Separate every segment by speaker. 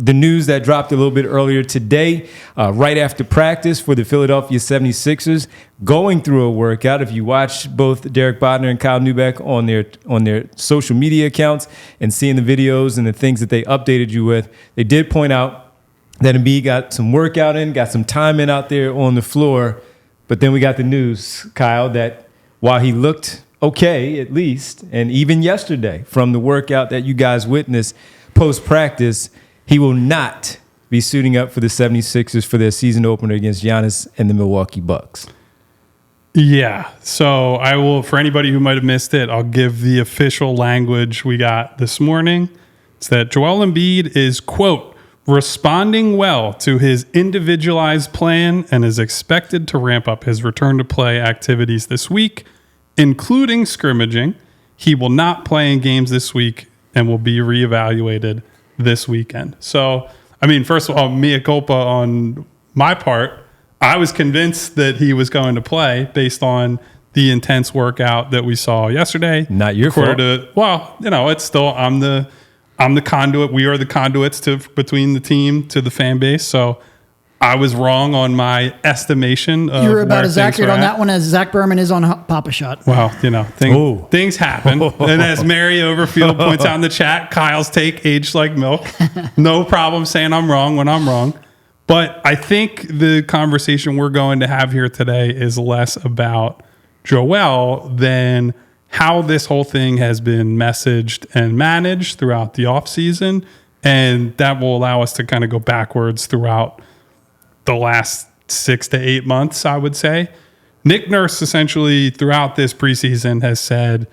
Speaker 1: the news that dropped a little bit earlier today, right after practice for the Philadelphia 76ers, going through a workout. If you watch both Derek Bodner and Kyle Neubeck on their social media accounts and seeing the videos and the things that they updated you with, they did point out that Embiid got some workout in, got some time in out there on the floor. But then we got the news, Kyle, that while he looked okay, at least, and even yesterday from the workout that you guys witnessed post-practice, he will not be suiting up for the 76ers for their season opener against Giannis and the Milwaukee Bucks.
Speaker 2: Yeah, so I will, for anybody who might have missed it, I'll give the official language we got this morning. It's that Joel Embiid is, quote, responding well to his individualized plan and is expected to ramp up his return to play activities this week, including scrimmaging. He will not play in games this week and will be reevaluated this weekend. So, I mean, first of all, mea culpa on my part. I was convinced that he was going to play based on the intense workout that we saw yesterday.
Speaker 1: Not your fault.
Speaker 2: Well, you know, it's still, I'm the conduit. We are the conduits between the team to the fan base. So I was wrong on my estimation of
Speaker 3: you were about as accurate on that one as Zach Berman is on Papa Shot.
Speaker 2: Well, you know, things happen. And as Mary Overfield points out in the chat, Kyle's take aged like milk. No problem saying I'm wrong when I'm wrong. But I think the conversation we're going to have here today is less about Joel than how this whole thing has been messaged and managed throughout the offseason. And that will allow us to kind of go backwards throughout the last 6 to 8 months, I would say. Nick Nurse essentially throughout this preseason has said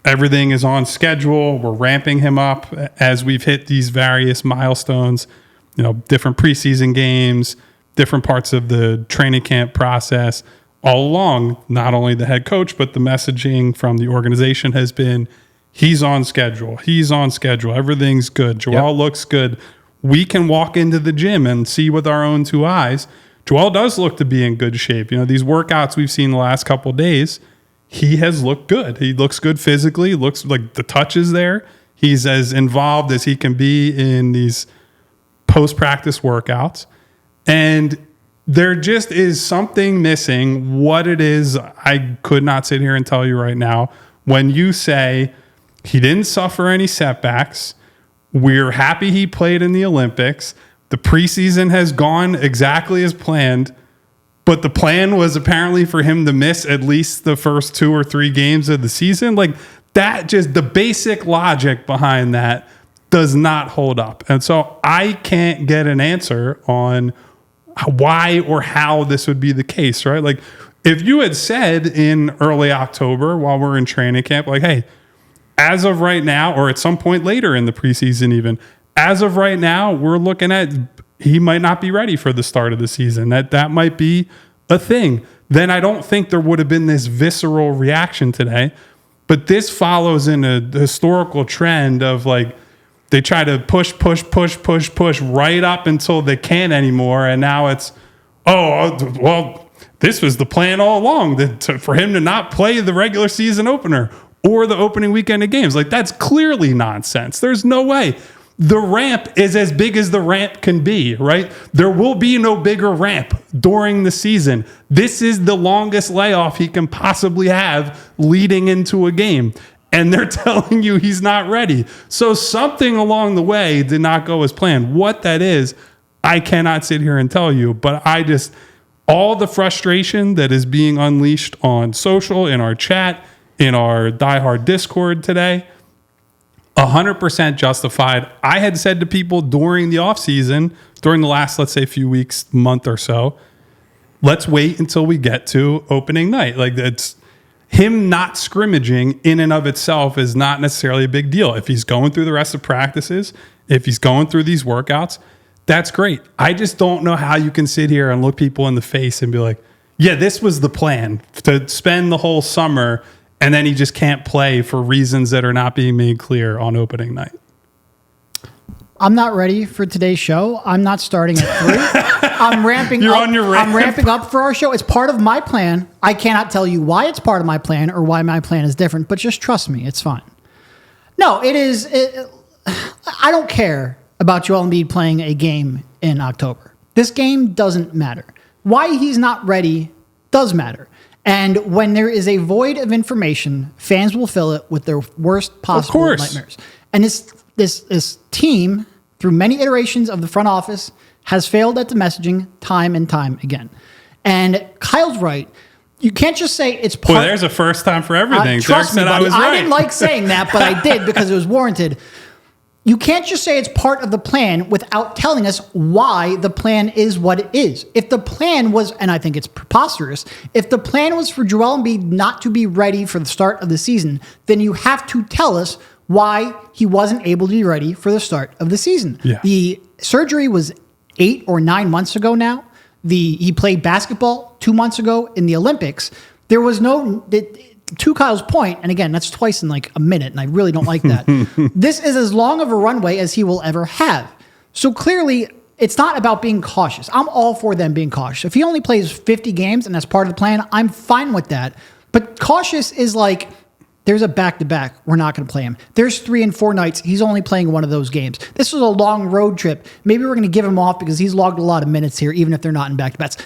Speaker 2: everything is on schedule. We're ramping him up as we've hit these various milestones, you know, different preseason games, different parts of the training camp process. All along, not only the head coach, but the messaging from the organization has been, he's on schedule. He's on schedule. Everything's good. Joel looks good. We can walk into the gym and see with our own two eyes. Joel does look to be in good shape. You know, these workouts we've seen the last couple of days, he has looked good. He looks good physically. Looks like the touch is there. He's as involved as he can be in these post-practice workouts. And there just is something missing. What it is, I could not sit here and tell you right now. When you say he didn't suffer any setbacks, we're happy he played in the Olympics. The preseason has gone exactly as planned, but the plan was apparently for him to miss at least the first 2 or 3 games of the season. Like that, just the basic logic behind that does not hold up. And so I can't get an answer on why or how this would be the case, right? Like if you had said in early October while we're in training camp, like, hey, as of right now, or at some point later in the preseason even, as of right now, we're looking at he might not be ready for the start of the season. That might be a thing. Then I don't think there would have been this visceral reaction today. But this follows in a historical trend of like they try to push right up until they can't anymore. And now it's, well, this was the plan all along for him to not play the regular season opener or the opening weekend of games. Like, that's clearly nonsense. There's no way. The ramp is as big as the ramp can be, right? There will be no bigger ramp during the season. This is the longest layoff he can possibly have leading into a game. And they're telling you he's not ready. So something along the way did not go as planned. What that is, I cannot sit here and tell you. But all the frustration that is being unleashed on social, in our chat, in our diehard Discord today, 100% justified. I had said to people during the offseason, during the last, let's say, few weeks, month or so, let's wait until we get to opening night. Like, it's him not scrimmaging in and of itself is not necessarily a big deal. If he's going through the rest of practices, if he's going through these workouts, that's great. I just don't know how you can sit here and look people in the face and be like, yeah, this was the plan, to spend the whole summer, and then he just can't play for reasons that are not being made clear on opening night.
Speaker 3: I'm not ready for today's show. I'm not starting at 3. I'm ramping
Speaker 2: You're
Speaker 3: up.
Speaker 2: On your ramp.
Speaker 3: I'm ramping up for our show. It's part of my plan. I cannot tell you why it's part of my plan or why my plan is different, but just trust me, it's fine. No, it is. I don't care about Joel Embiid playing a game in October. This game doesn't matter. Why he's not ready does matter. And when there is a void of information, fans will fill it with their worst possible nightmares. And this team, through many iterations of the front office, has failed at the messaging time and time again. And Kyle's right. You can't just say it's part.
Speaker 2: Boy, there's a first time for everything.
Speaker 3: Trust me,
Speaker 2: said
Speaker 3: buddy,
Speaker 2: I was right.
Speaker 3: I didn't like saying that, but I did because it was warranted. You can't just say it's part of the plan without telling us why the plan is what it is. If the plan was, and I think it's preposterous, if the plan was for Joel Embiid not to be ready for the start of the season, then you have to tell us why he wasn't able to be ready for the start of the season.
Speaker 2: Yeah.
Speaker 3: The surgery was 8 or 9 months ago now. He played basketball 2 months ago in the Olympics. There was no... To Kyle's point, and again, that's twice in like a minute, and I really don't like that. This is as long of a runway as he will ever have. So clearly, it's not about being cautious. I'm all for them being cautious. If he only plays 50 games and that's part of the plan, I'm fine with that. But cautious is like, there's a back-to-back. We're not going to play him. There's 3 and 4 nights. He's only playing one of those games. This was a long road trip. Maybe we're going to give him off because he's logged a lot of minutes here, even if they're not in back-to-backs.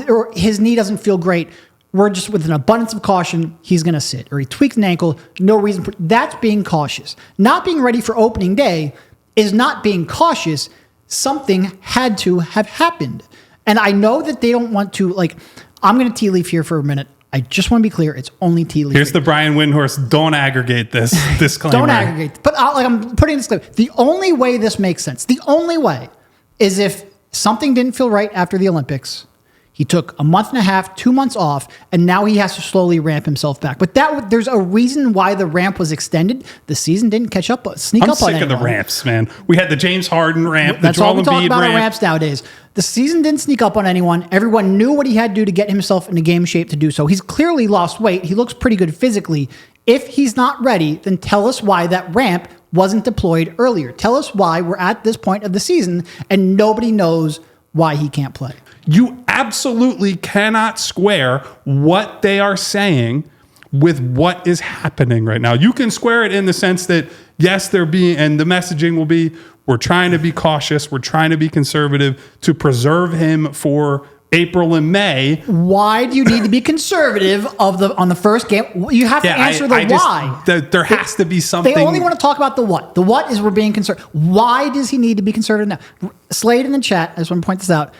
Speaker 3: Or his knee doesn't feel great. We're just with an abundance of caution, he's going to sit. Or he tweaks an ankle, no reason for that's being cautious. Not being ready for opening day is not being cautious. Something had to have happened. And I know that they don't want to, like, I'm going to tea leaf here for a minute. I just want to be clear. It's only tea leaf.
Speaker 2: Here's the Brian Windhorst. Don't aggregate this disclaimer.
Speaker 3: Don't aggregate. But I'm putting this disclaimer. The only way this makes sense, the only way, is if something didn't feel right after the Olympics. He took a month and a half, 2 months off, and now he has to slowly ramp himself back. But there's a reason why the ramp was extended. The season didn't sneak up on anyone.
Speaker 2: I'm sick of the ramps, man. We had the James Harden ramp,
Speaker 3: That's
Speaker 2: the
Speaker 3: all
Speaker 2: Joel
Speaker 3: we talk
Speaker 2: Embiid
Speaker 3: about
Speaker 2: ramp.
Speaker 3: on ramps nowadays. The season didn't sneak up on anyone. Everyone knew what he had to do to get himself into game shape to do so. He's clearly lost weight. He looks pretty good physically. If he's not ready, then tell us why that ramp wasn't deployed earlier. Tell us why we're at this point of the season and nobody knows why he can't play.
Speaker 2: You absolutely cannot square what they are saying with what is happening right now. You can square it in the sense that, yes, they're being, and the messaging will be, we're trying to be cautious, we're trying to be conservative to preserve him for April and May.
Speaker 3: Why do you need to be conservative on the first game? You have to answer the why.
Speaker 2: There has to be something.
Speaker 3: They only want to talk about the what. The what is we're being conservative. Why does he need to be conservative now? Slade in the chat, I just want to point this out.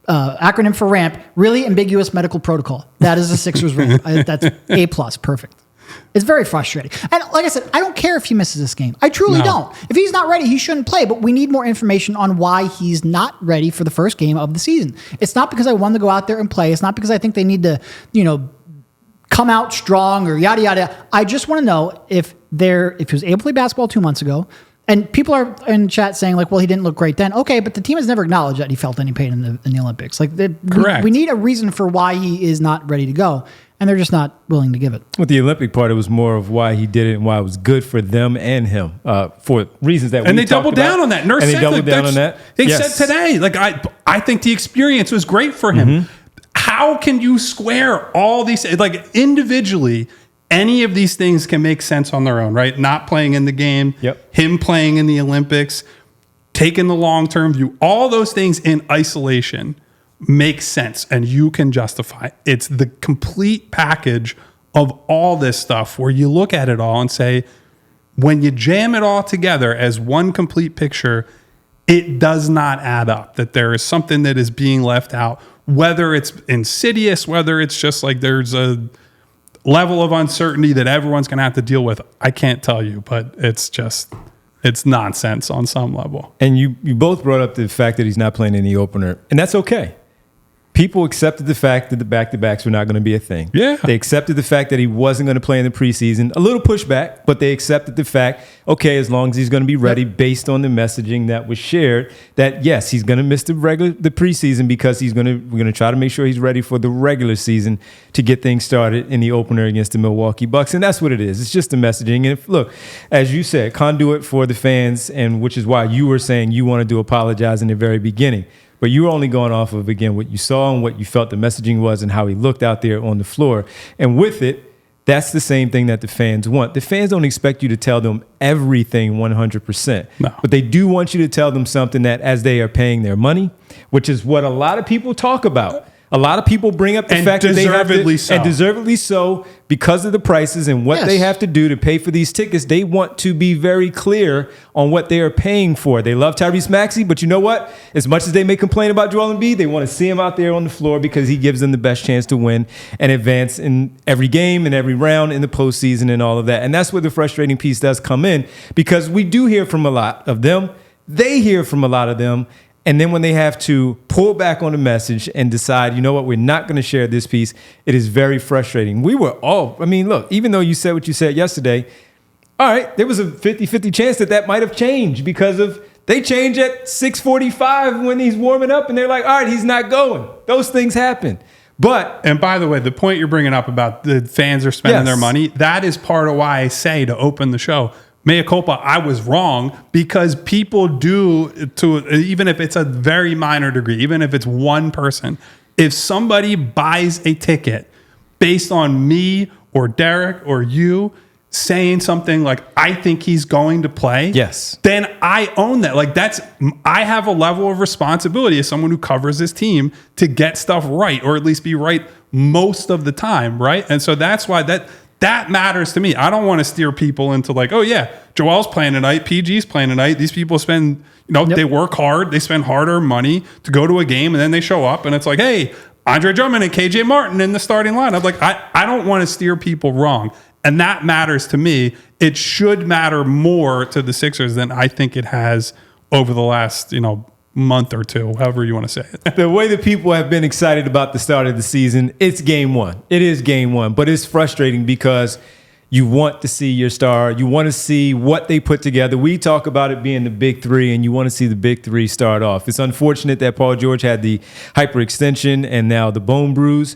Speaker 3: Acronym for RAMP, really ambiguous medical protocol. That is a Sixers ramp. That's A+, perfect. It's very frustrating. And like I said, I don't care if he misses this game. I truly don't. If he's not ready, he shouldn't play, but we need more information on why he's not ready for the first game of the season. It's not because I want to go out there and play. It's not because I think they need to, come out strong or yada, yada. I just want to know if he was able to play basketball 2 months ago. And people are in chat saying, like, well, he didn't look great then. Okay, but the team has never acknowledged that he felt any pain in the Olympics. Like,
Speaker 2: correct.
Speaker 3: We need a reason for why he is not ready to go, and they're just not willing to give it.
Speaker 1: With the Olympic part, it was more of why he did it and why it was good for them and him for reasons that
Speaker 2: and
Speaker 1: we
Speaker 2: they doubled down on that. Nurse
Speaker 1: and they doubled down on that.
Speaker 2: They
Speaker 1: Yes.
Speaker 2: said today, like, I think the experience was great for him.
Speaker 1: Mm-hmm.
Speaker 2: How can you square all these, like, individually? Any of these things can make sense on their own, right? Not playing in the game, him playing in the Olympics, taking the long-term view, all those things in isolation make sense and you can justify. It's the complete package of all this stuff where you look at it all and say, when you jam it all together as one complete picture, it does not add up, that there is something that is being left out, whether it's insidious, whether it's just like there's a level of uncertainty that everyone's going to have to deal with. I can't tell you, but it's nonsense on some level.
Speaker 1: And you both brought up the fact that he's not playing in the opener, and that's okay. People accepted the fact that the back-to-backs were not going to be a thing.
Speaker 2: Yeah.
Speaker 1: They accepted the fact that he wasn't going to play in the preseason. A little pushback, but they accepted the fact, okay, as long as he's going to be ready based on the messaging that was shared, that yes, he's going to miss the preseason because we're going to try to make sure he's ready for the regular season to get things started in the opener against the Milwaukee Bucks. And that's what it is. It's just the messaging. And look, as you said, conduit for the fans, and which is why you were saying you wanted to apologize in the very beginning. But you were only going off of, again, what you saw and what you felt the messaging was and how he looked out there on the floor. And with it, That's the same thing that the fans want. The fans don't expect you to tell them everything 100%.
Speaker 2: No.
Speaker 1: But they do want you to tell them something that as they are paying their money, which is what a lot of people talk about. A lot of people bring up the
Speaker 2: And
Speaker 1: fact that they have to,
Speaker 2: deservedly so.
Speaker 1: and deservedly so, because of the prices and what
Speaker 3: Yes.
Speaker 1: they have to do to pay for these tickets. They want to be very clear on what they are paying for. They love Tyrese Maxey, but you know what? As much as they may complain about Joel Embiid, they want to see him out there on the floor because he gives them the best chance to win and advance in every game and every round in the postseason and all of that. And that's where the frustrating piece does come in, because we do hear from a lot of them. They hear from a lot of them. And then when they have to pull back on the message and decide, you know what, we're not going to share this piece, it is very frustrating. We were all, I mean, look, even though you said what you said yesterday, all right, there was a 50-50 chance that might have changed because of they change at 6:45 when he's warming up and they're like, all right, he's not going. Those things happen. But
Speaker 2: And by the way, the point you're bringing up about the fans are spending
Speaker 1: Yes.
Speaker 2: their money, that is part of why I say to open the show, mea culpa, I was wrong, because people do, to even if it's a very minor degree, even if it's one person, if somebody buys a ticket based on me or Derek or you saying something like, I think he's going to play,
Speaker 1: Yes.
Speaker 2: then I own that. Like I have a level of responsibility as someone who covers this team to get stuff right, or at least be right most of the time, right? And so that's why that matters to me. I don't want to steer people into like, oh yeah, Joel's playing tonight, PG's playing tonight. These people spend, they work hard, they spend harder money to go to a game, and then they show up and it's like, hey, Andre Drummond and KJ Martin in the starting lineup. Like I don't want to steer people wrong. And that matters to me. It should matter more to the Sixers than I think it has over the last, month or two, however you want to say it.
Speaker 1: the way that people have been excited about the start of the season, it's game one. It is game one, but it's frustrating because you want to see your star. You want to see what they put together. We talk about it being the big three, and you want to see the big three start off. It's unfortunate that Paul George had the hyperextension and now the bone bruise.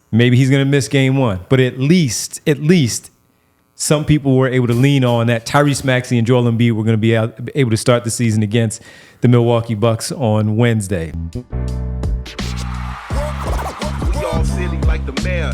Speaker 1: Maybe he's going to miss game one, but at least some people were able to lean on that Tyrese Maxey and Joel Embiid were going to be able to start the season against the Milwaukee Bucks on Wednesday.
Speaker 4: We all silly like the mayor.